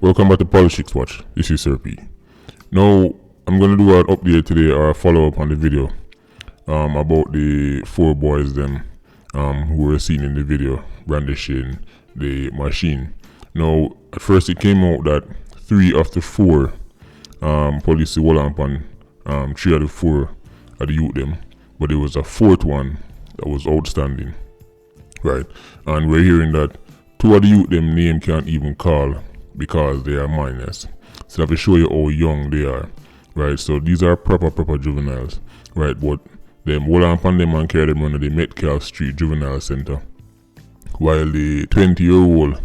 Welcome back to Politics Watch. This is Sir P. Now, I'm going to do an update today or a follow-up on the video about the 4 boys them who were seen in the video brandishing the machine. Now, at first it came out that 3 of the 4 police were upon 3 of the 4 of the youth them, but there was a 4th one that was outstanding, right? And we're hearing that 2 of the youth them name can't even call because they are minors. So I have to show you how young they are, right? So these are proper juveniles, right? But them hold on upon them and carry them under the Metcalfe Street Juvenile Center, while the 20-year-old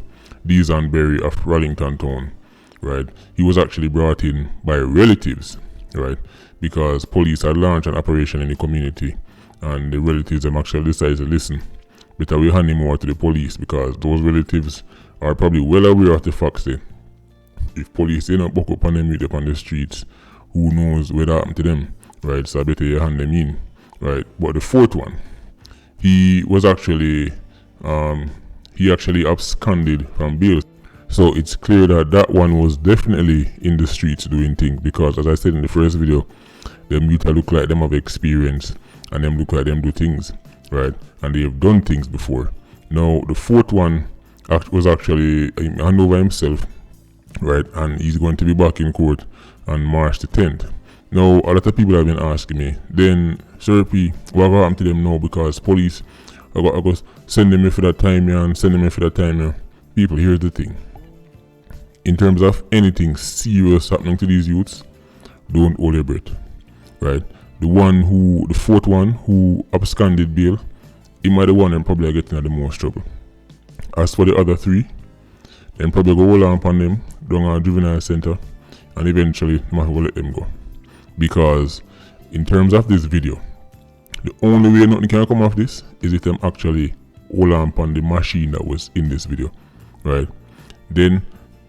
Deason Berry of Rollington Town, right, he was actually brought in by relatives, right, because police had launched an operation in the community and the relatives them actually decided to listen. Better we hand him over to the police because those relatives are probably well aware of the fact that if police they not buck up on them with up on the streets, who knows what happened to them, right? So I better you hand them in, right? But the 4th one, he was actually he actually absconded from bail. So it's clear that that one was definitely in the streets doing things, because as I said in the first video, them youth look like them have experience and them look like them do things, right? And they have done things before. Now the 4th one was actually hand over himself, right? And he's going to be back in court on March the 10th. Now a lot of people have been asking me, then Sir P, what happened to them now? Because police I go send them in for that time, yeah, and send them in for that time, yeah. People, here's the thing. In terms of anything serious happening to these youths, don't hold your breath, right? The 4th one who absconded bail, he might be the one and probably getting in the most trouble. As for the other 3, then probably go hold on upon them down a juvenile center, and eventually they might go let them go. Because in terms of this video, the only way nothing can come off this is if them actually hold on upon the machine that was in this video, right? Then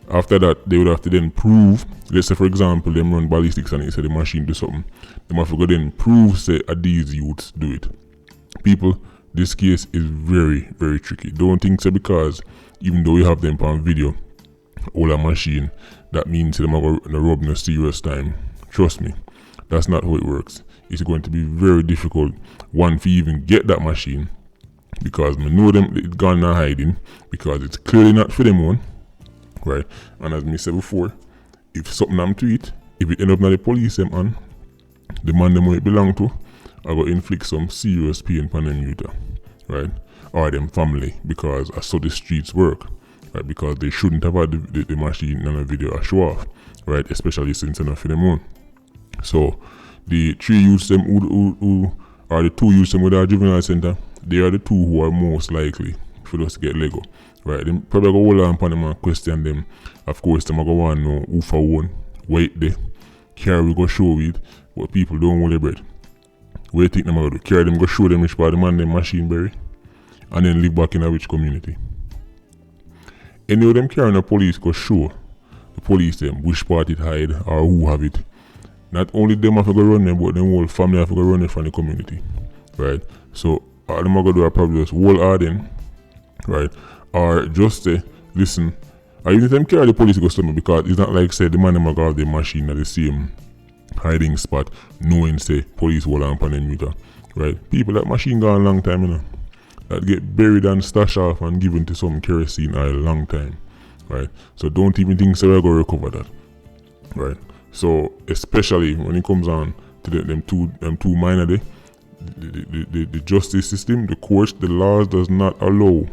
after that, they would have to then prove, let's say for example, them run ballistics and they say the machine do something. They have to go then prove say these youths do it. People, this case is very tricky. Don't think so because even though you have them on video, all a machine, that means them are going to rub no serious time. Trust me, that's not how it works. It's going to be very difficult, one, for even get that machine, because I know them it's gone and hiding, because it's clearly not for them one, right? And as me said before, if something I'm to it, if it end up not the police them on, the man them it belong to, I go inflict some serious pain upon them youth, right? Or them family, because I saw the streets work, right? Because they shouldn't have had the machine in a video a show off, right? Especially since enough for them own. So the 3 youths them who are the 2 youths them with our juvenile center, they are the 2 who are most likely for us to get Lego, right? Them probably go hold on upon them and question them. Of course, them go want to know who for one, wait there, carry we go show it, but people don't hold their breath. Where you think them going to carry them, go show them which part of the man them machine bury, and then live back in a which community. Any of them carrying the police go show the police them which part it hide or who have it. Not only them have to go run them, but them whole family have to go run it from the community, right? So all them are going to do are probably just whole harden, right? Or just say, listen, or even if them carry the police go somewhere, because it's not like say the man them are going to have the machine at the same hiding spot, knowing say police hold on upon them meter, right? People that machine gone a long time, you know, that get buried and stashed off and given to some kerosene oil a long time, right? So don't even think so we're going to recover that, right? So especially when it comes on to them two minor day, the justice system, the courts, the laws does not allow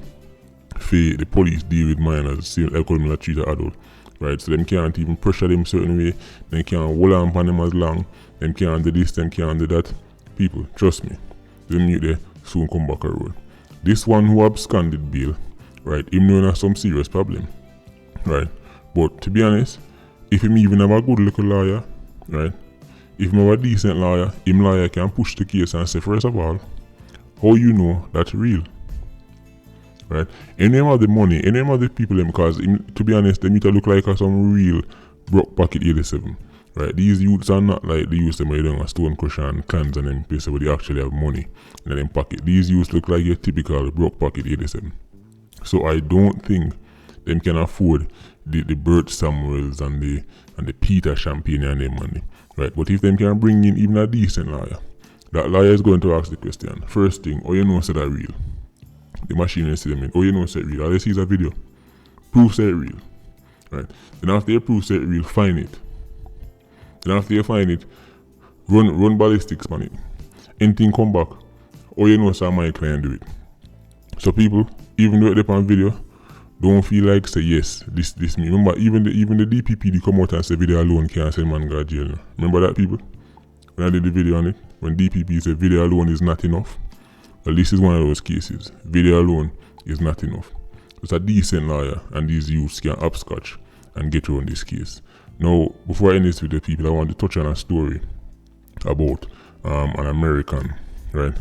for the police deal with minors, same like them treat an adult, right? So them can't even pressure them certain way, they can't hold on upon them as long, them can't do this, them can't do that. People, trust me, them youth there soon come back a road. This one who absconded bail, right, him knowing has some serious problem, right? But to be honest, if him even have a good little lawyer, right, if him have a decent lawyer, him lawyer can push the case and say, first of all, how you know that's real, right? Any of the money, any of the people, because to be honest, they need to look like some real broke pocket 87, right? These youths are not like the youths them where they don't have stone crush and clans and them places where they actually have money in them pocket. These youths look like your typical broke pocket 87. So I don't think them can afford the Bert Samuels and the Peter Champagne and them money, right? But if them can bring in even a decent lawyer, that lawyer is going to ask the question. First thing, oh you know say that real. The machine is saying them, oh you know say it real. All they see is a video. Proof say it real. Right? Then after you prove say it real, find it. Then after you find it, run ballistics on it. Anything come back, oh you know say my client do it. So people, even though they're on video, don't feel like say yes, this me. Remember, even the DPP they come out and say video alone can't send man go to jail. Remember that, people? When I did the video on it, when DPP said video alone is not enough. Well, this is one of those cases. Video alone is not enough. It's a decent lawyer and these youths can upscotch and get around this case. Now, before I end this video, people, I want to touch on a story about an American, right,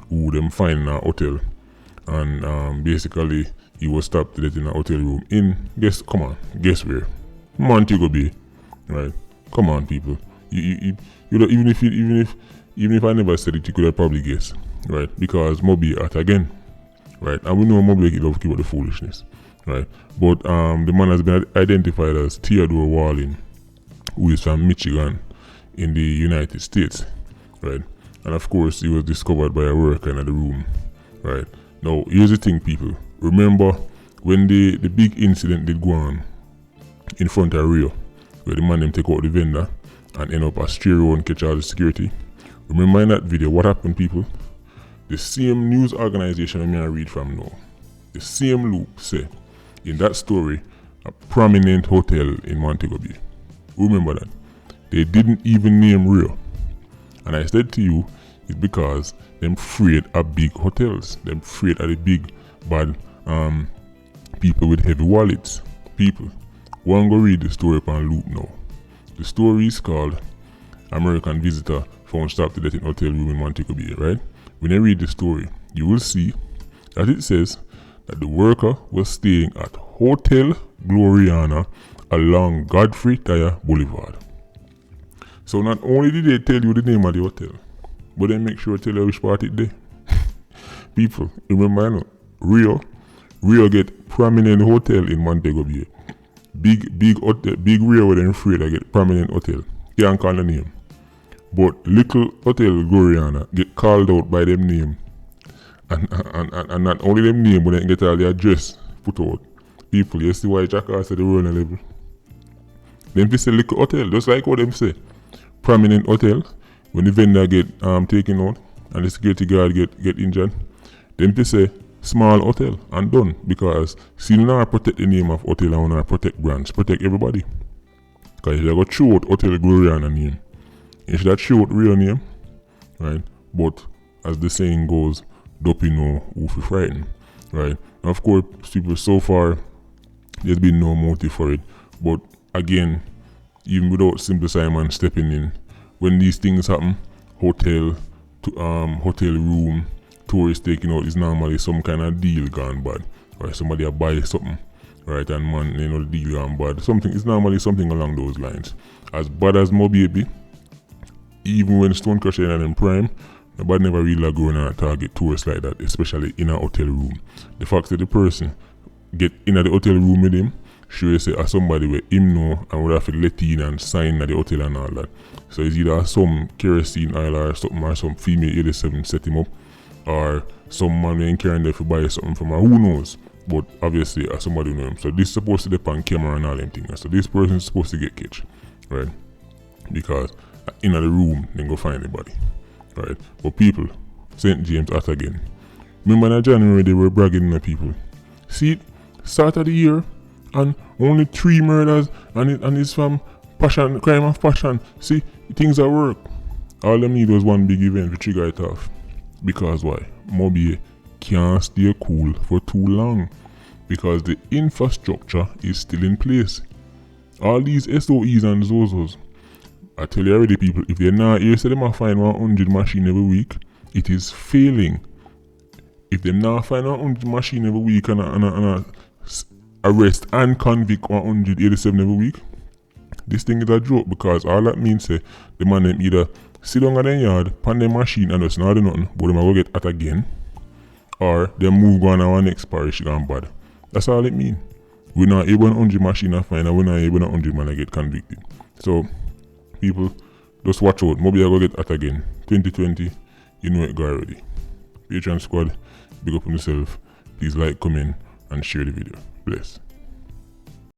who them find in a hotel, and basically he was stopped to death in a hotel room in guess where? Montego Bay, right? Come on, people. You know, even if I never said it, you could have probably guessed, right? Because Moby at again, right? And we know Moby love to keep up the foolishness, right? But the man has been identified as Theodore Walling, who is from Michigan in the United States, right? And of course, he was discovered by a worker in the room, right? Now, here's the thing, people. Remember when the big incident did go on in front of Rio, where the man them take out the vendor and end up a stereo and catch all the security. Remember in that video, what happened, people? The same news organization I'm going to read from now, the same loop say, in that story, a prominent hotel in Montego Bay. Remember that? They didn't even name Rio. And I said to you, it's because them afraid of big hotels. Them afraid of the big, bad people with heavy wallets. People, one go read the story upon loop now. The story is called American Visitor Found Stopped to Death in Hotel Room in Montego Bay, right? When you read the story, you will see that it says that the worker was staying at Hotel Gloriana along Godfrey Tire Boulevard. So not only did they tell you the name of the hotel, but they make sure to tell you which part it there. People, remember, you know, Rio get prominent hotel in Montego Bay. Big hotel, big Rio where they're afraid to get prominent hotel. Can't call the name. But little Hotel Gloriana get called out by them name. And not only them name, but they get all the address put out. People, you see why Jackass at the world level. Them say little hotel, just like what them say. Prominent hotel, when the vendor get taken out and the security guard get injured, them say small hotel and done, because see now protect the name of hotel and wanna protect brands, protect everybody. Because you go throw out Hotel Gloriana name. You should have throw out real name, right? But as the saying goes, dope you know who fi frighten, right? And of course, people, so far there's been no motive for it. But again, even without Simple Simon stepping in, when these things happen, hotel room, tourists taking out is normally some kind of deal gone bad, or somebody buy something, right? And man, you know, the deal gone bad. It's normally something along those lines. As bad as Mo Baby, even when Stone Crusher and in prime, nobody never really go in and target tourists like that, especially in a hotel room. The fact that the person get in at the hotel room with him, sure say as somebody where him know and would have to let in and sign at the hotel and all that. So it's either some kerosene oil or something, or some female 87 set him up, or some man in carrying there to buy something from her, who knows. But obviously as somebody know him. So this is supposed to be on camera and all them things. So this person is supposed to get catch, right? Because in the room they go find anybody, right? But people, St. James at again. Remember in January they were bragging on people. See, start of the year and only 3 murders and it's from passion, crime of passion. See, things at work. All them need was one big event to trigger it off. Because why? Moby can't stay cool for too long. Because the infrastructure is still in place. All these SOEs and ZOZOs, I tell you already, people, if they're not here, say them a find 100 machine every week, it is failing. If they not find 100 machine every week and arrest and convict 187 every week, this thing is a joke, because all that means say the man them either sit down in their yard, pan their machine and just not do nothing, but them go get at again, or they move on to our next parish gone bad. That's all it mean. we're not able 100 machine to find, and we're not able 100 man to get convicted. So, people, just watch out. Maybe I go get at again. 2020, you know it go already. Patreon squad, big up on yourself. Please like, comment, and share the video. Bless.